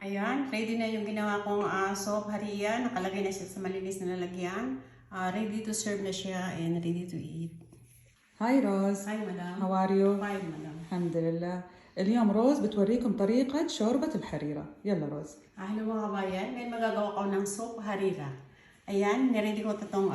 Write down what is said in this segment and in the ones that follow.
Ayan, ready na yung ginawa kong soap hariya. Nakalagay na siya sa malinis na lalagyan. Ready to serve na siya and ready to eat. هاي روز. Hi, madam. How are you؟ Fine, madam. الحمد لله. اليوم روز بتوريكم طريقة شوربة الحريرة. يلا روز. Hello mga kabayan. Ngayon magagawa ko ng soap harira. Ayan, niready ko itong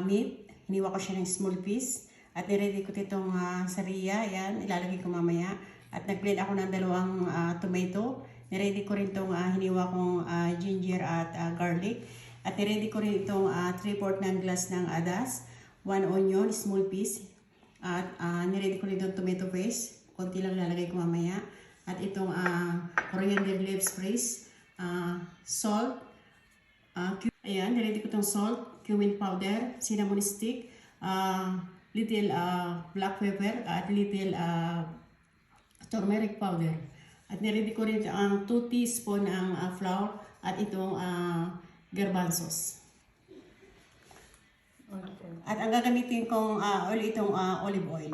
meat. Hiniwa ko siya ng small piece. At niready ko itong sariya. Ayan, ilalagay ko mamaya. At nag-blend ako ng dalawang tomato. Niready ko rin itong hiniwa kong ginger at garlic. At niready ko rin itong 3/4 ng glass ng adas. 1 onion, small piece. At niready ko rin itong tomato paste. Konti lang lalagay ko mamaya. At itong coriander leaves freeze. Salt. Ayan, niready ko itong salt, cumin powder, cinnamon stick, little black pepper, at little turmeric powder. At niready ko rin ang 2 teaspoon ng flour at itong garbanzos. At ang gagamitin kong oil itong olive oil.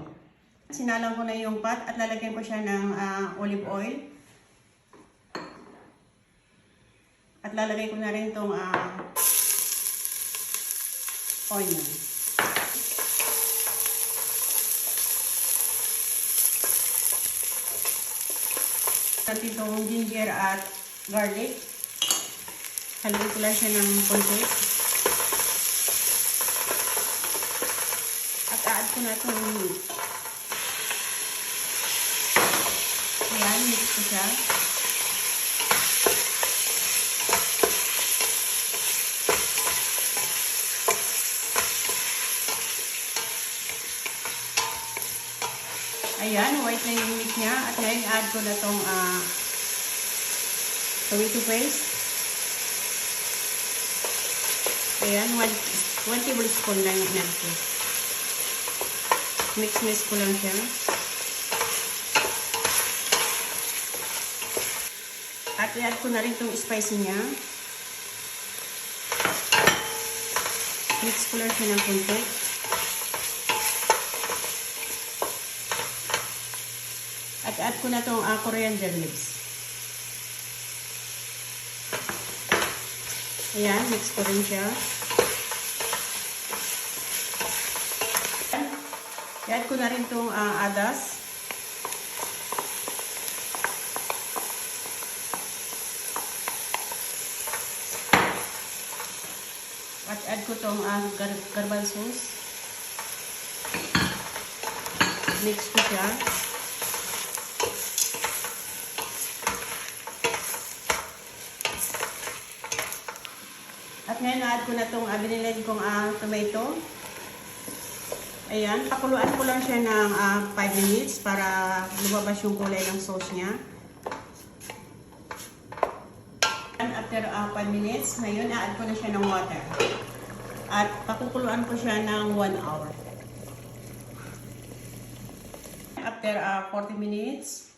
Sinalang ko na yung pot at lalagyan ko siya ng olive oil. At lalagay ko na rin itong onion. At itong ginger at garlic. Haluin ko lang siya ng konti. At add ko na itong meat. Ayan, mix ko siya. Ayan, white na yung meat niya. At ngayon, add ko na itong tomato paste. Ayan, 1 tablespoon lang yung add ko. Mix ko lang siya. At i-add ko na rin itong spicy niya. Mix ko lang siya ng konti. At add ko na itong coriander leaves. Ayan, mix ko rin siya. I-add ko na rin itong adas. At add ko itong garbanzos. Mix ko siya. At ngayon, add ko na itong binilend kong tomato. Ayan, pakuluan ko lang siya ng 5 minutes para lumabas yung kulay ng sauce niya. And after 5 minutes, ngayon, add ko na siya ng water. At pakukuluan ko siya ng 1 hour. After 40 minutes,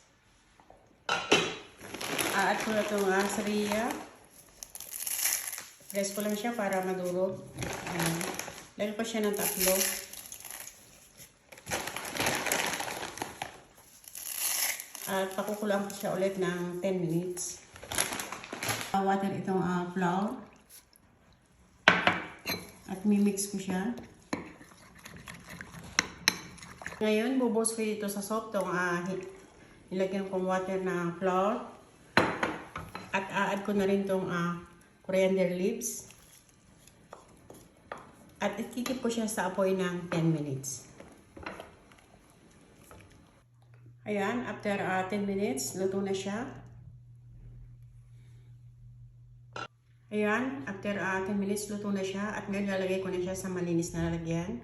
add ko na itong sariya. Press ko lang siya para madurog. Lagyan ko siya ng 3. At pakukuluan ko siya ulit ng 10 minutes. Water itong flour. At mimix ko siya. Ngayon, bubuhos ko dito sa soap itong nilagyan kong water na flour. At add ko na rin itong coriander leaves. At ikikip ko siya sa apoy ng 10 minutes. Ayan, after 10 minutes, luto na siya. Ayan, after 10 minutes, luto na siya. At ngayon, lalagay ko na siya sa malinis na lalagyan.